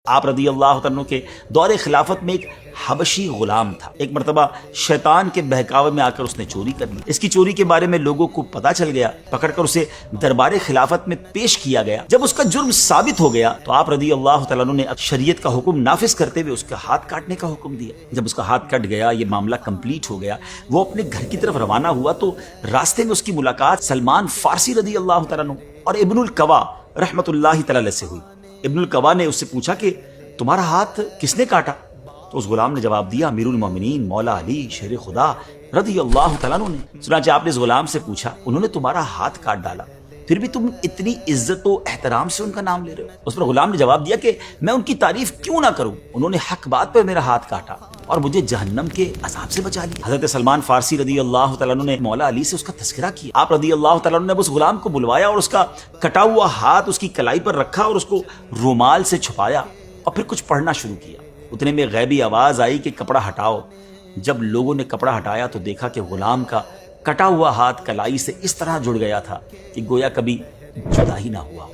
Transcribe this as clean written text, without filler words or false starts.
آپ رضی اللہ عنہ کے دور خلافت میں ایک حبشی غلام تھا. ایک مرتبہ شیطان کے بہکاوے میں آ کر اس نے چوری کر لی. اس کی چوری کے بارے میں لوگوں کو پتا چل گیا. پکڑ کر اسے دربار خلافت میں پیش کیا گیا. جب اس کا جرم ثابت ہو گیا تو آپ رضی اللہ تعالیٰ عنہ نے شریعت کا حکم نافذ کرتے ہوئے اس کا ہاتھ کاٹنے کا حکم دیا. جب اس کا ہاتھ کٹ گیا، یہ معاملہ کمپلیٹ ہو گیا، وہ اپنے گھر کی طرف روانہ ہوا تو راستے میں اس کی ملاقات سلمان فارسی رضی اللہ تعالیٰ عنہ اور ابن القوا رحمۃ اللہ تعالی سے ہوئی. ابن القوا نے اس سے پوچھا کہ تمہارا ہاتھ کس نے کاٹا؟ تو اس غلام نے جواب دیا، امیر المومنین مولا علی شیر خدا رضی اللہ تعالیٰ عنہ نے. چنانچہ آپ نے اس غلام سے پوچھا، انہوں نے تمہارا ہاتھ کاٹ ڈالا، پھر بھی تم اتنی عزت و احترام سے ان کا نام لے رہے ہو؟ اس پر غلام نے جواب دیا کہ میں ان کی تعریف کیوں نہ کروں، انہوں نے حق بات پر میرا ہاتھ کاٹا اور مجھے جہنم کے عذاب سے بچا لیا. حضرت سلمان فارسی رضی اللہ تعالیٰ عنہ نے مولا علی سے اس کا تذکرہ کیا. آپ رضی اللہ تعالیٰ عنہ نے اس غلام کو بلوایا اور اس کا کٹا ہوا ہاتھ اس کی کلائی پر رکھا اور اس کو رومال سے چھپایا اور پھر کچھ پڑھنا شروع کیا. اتنے میں غیبی آواز آئی کہ کپڑا ہٹاؤ. جب لوگوں نے کپڑا ہٹایا تو دیکھا کہ غلام کا کٹا ہوا ہاتھ کلائی سے اس طرح جڑ گیا تھا کہ گویا کبھی جدا ہی نہ ہوا.